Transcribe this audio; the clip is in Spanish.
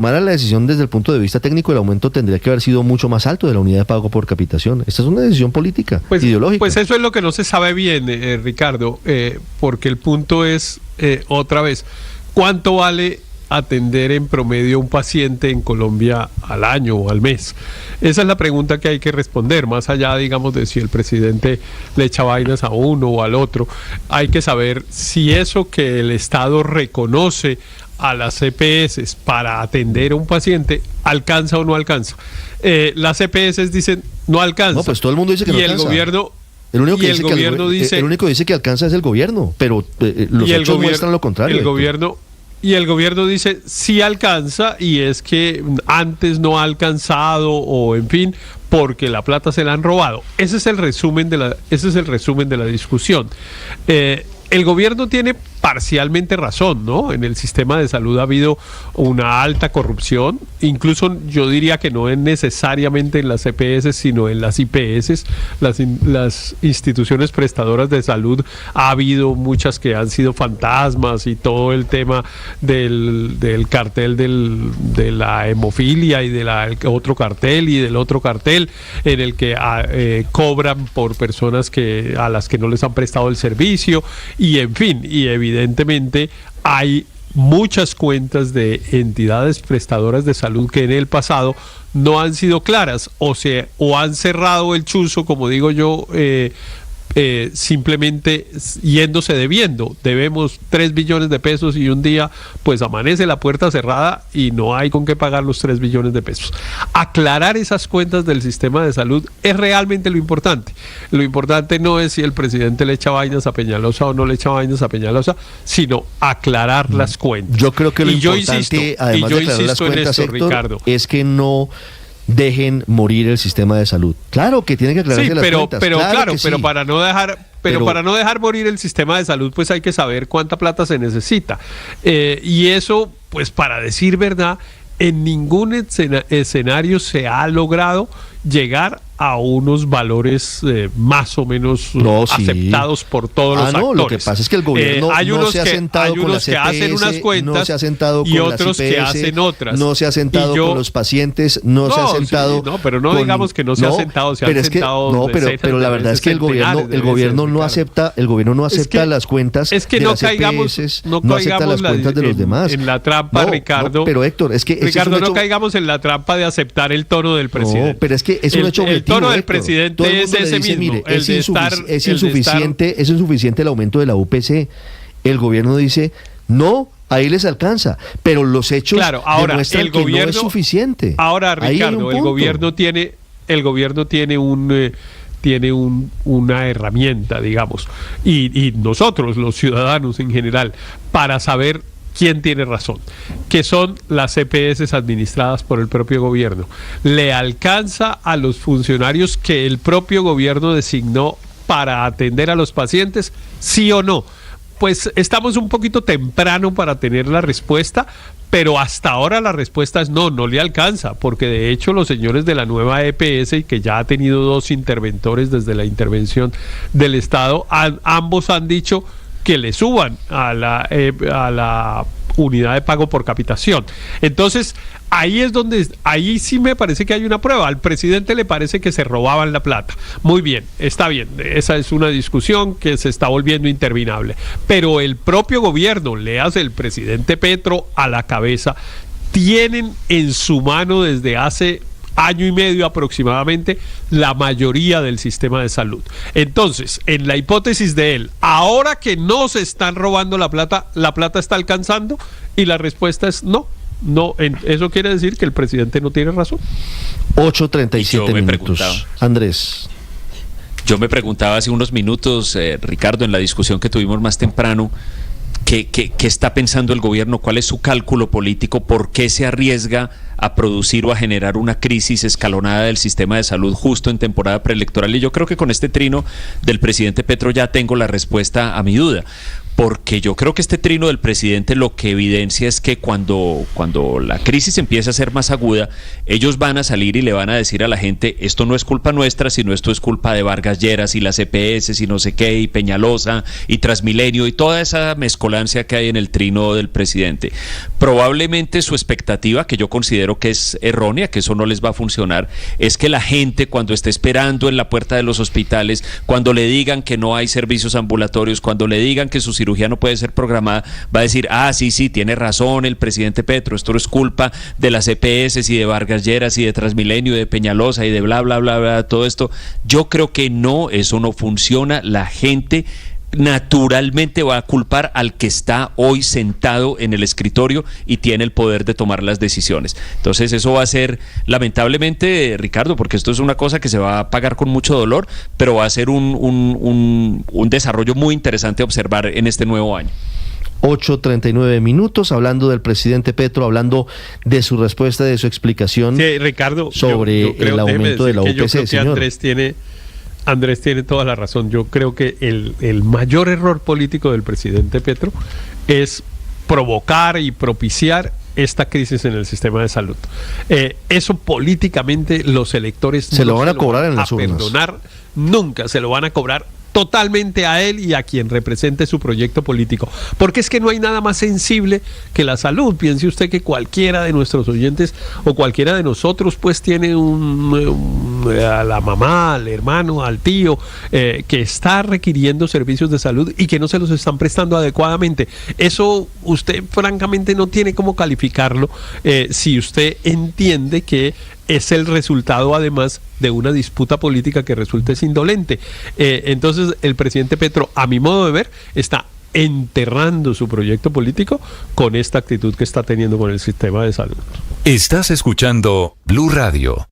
tomara la decisión desde el punto de vista técnico, el aumento tendría que haber sido mucho más alto de la unidad de pago por capitación. Esta es una decisión política, ideológica. Pues eso es lo que no se sabe bien, Ricardo, porque el punto es, otra vez, ¿cuánto vale atender en promedio a un paciente en Colombia al año o al mes? Esa es la pregunta que hay que responder, más allá, digamos, de si el presidente le echa vainas a uno o al otro. Hay que saber si eso que el Estado reconoce a las EPS para atender a un paciente alcanza o no alcanza. Las EPS dicen no alcanza. No, pues todo el mundo dice que no alcanza. Y el gobierno... El único que dice que alcanza es el gobierno, pero los hechos muestran lo contrario. El gobierno dice sí alcanza, y es que antes no ha alcanzado, o en fin, porque la plata se la han robado. Ese es el resumen de la discusión. El gobierno tiene parcialmente razón, ¿no? En el sistema de salud ha habido una alta corrupción, incluso yo diría que no es necesariamente en las EPS, sino en las IPS, las instituciones prestadoras de salud. Ha habido muchas que han sido fantasmas, y todo el tema del cartel de la hemofilia y otro cartel y del otro cartel, en el que cobran por personas a las que no les han prestado el servicio, y en fin, y evidentemente hay muchas cuentas de entidades prestadoras de salud que en el pasado no han sido claras, o han cerrado el chuzo, como digo yo, simplemente yéndose debiendo. Debemos 3 billones de pesos, y un día pues amanece la puerta cerrada y no hay con qué pagar los 3 billones de pesos. Aclarar esas cuentas del sistema de salud es realmente lo importante. Lo importante no es si el presidente le echa vainas a Peñalosa o no le echa vainas a Peñalosa, sino aclarar las cuentas. Yo creo que lo importante, además de aclarar las cuentas, Héctor, Ricardo, es que no dejen morir el sistema de salud. Claro que tienen que aclararse las cuentas. Pero para no dejar morir el sistema de salud, pues hay que saber cuánta plata se necesita. Y eso, pues para decir verdad, en ningún escenario se ha logrado llegar a unos valores más o menos aceptados por todos los actores. Lo que pasa es que el gobierno no se ha sentado con las EPS, hacen unas cuentas, no se ha sentado con y otros las IPS, que hacen otras. No se ha sentado con los pacientes, no se ha sentado. Pero no digamos que no se ha sentado, se han sentado. Pero la verdad es que el gobierno no acepta las cuentas de las EPS, no acepta las cuentas de los demás. En la trampa, Ricardo. Pero Héctor, es que Ricardo, no caigamos en la trampa de aceptar el tono del presidente. No, pero es que es un hecho objetivo. El tono del presidente es ese mismo. Mire, es insuficiente el aumento de la UPC. El gobierno dice, no, ahí les alcanza, pero los hechos demuestran que no es suficiente. Ahora, Ricardo, el gobierno tiene una herramienta, digamos, y nosotros, los ciudadanos en general, para saber quién tiene razón, que son las EPS administradas por el propio gobierno. ¿Le alcanza a los funcionarios que el propio gobierno designó para atender a los pacientes? ¿Sí o no? Pues estamos un poquito temprano para tener la respuesta, pero hasta ahora la respuesta es no le alcanza, porque de hecho los señores de la nueva EPS, y que ya ha tenido 2 interventores desde la intervención del Estado, ambos han dicho que le suban a la unidad de pago por capitación. Entonces, ahí sí me parece que hay una prueba. Al presidente le parece que se robaban la plata. Muy bien, está bien. Esa es una discusión que se está volviendo interminable. Pero el propio gobierno, le hace el presidente Petro a la cabeza, tienen en su mano desde hace año y medio aproximadamente la mayoría del sistema de salud. Entonces, en la hipótesis de él, ahora que no se están robando la plata está alcanzando, y la respuesta es no. Eso quiere decir que el presidente no tiene razón. 8:37 minutos. Andrés. Yo me preguntaba hace unos minutos, Ricardo, en la discusión que tuvimos más temprano, ¿qué está pensando el gobierno? ¿Cuál es su cálculo político? ¿Por qué se arriesga a producir o a generar una crisis escalonada del sistema de salud justo en temporada preelectoral? Y yo creo que con este trino del presidente Petro ya tengo la respuesta a mi duda. porque yo creo que este trino del presidente lo que evidencia es que cuando la crisis empieza a ser más aguda, ellos van a salir y le van a decir a la gente, esto no es culpa nuestra, sino esto es culpa de Vargas Lleras y las EPS y no sé qué, y Peñalosa y Transmilenio y toda esa mezcolancia que hay en el trino del presidente. Probablemente su expectativa, que yo considero que es errónea, que eso no les va a funcionar, es que la gente cuando esté esperando en la puerta de los hospitales, cuando le digan que no hay servicios ambulatorios, cuando le digan que su cirugía no puede ser programada, va a decir, sí, tiene razón el presidente Petro, esto no es culpa de las EPS y de Vargas Lleras y de Transmilenio y de Peñalosa y de bla, bla, bla, bla, todo esto. Yo creo que no, eso no funciona. La gente naturalmente va a culpar al que está hoy sentado en el escritorio y tiene el poder de tomar las decisiones. Entonces eso va a ser, lamentablemente, Ricardo, porque esto es una cosa que se va a pagar con mucho dolor, pero va a ser un desarrollo muy interesante a observar en este nuevo año. 8:39 minutos, hablando del presidente Petro, hablando de su respuesta, de su explicación, sí, Ricardo, sobre yo creo, el aumento de la UPC, yo creo que señor. Andrés tiene toda la razón. Yo creo que el mayor error político del presidente Petro es provocar y propiciar esta crisis en el sistema de salud. Eso políticamente los electores se lo van a cobrar en las urnas. Perdonar nunca, se lo van a cobrar totalmente a él y a quien represente su proyecto político, porque es que no hay nada más sensible que la salud. Piense usted que cualquiera de nuestros oyentes o cualquiera de nosotros pues tiene a la mamá, al hermano, al tío que está requiriendo servicios de salud y que no se los están prestando adecuadamente. Eso usted francamente no tiene cómo calificarlo si usted entiende que es el resultado además de una disputa política que resulta indolente. Entonces el presidente Petro, a mi modo de ver, está enterrando su proyecto político con esta actitud que está teniendo con el sistema de salud. Estás escuchando Blue Radio.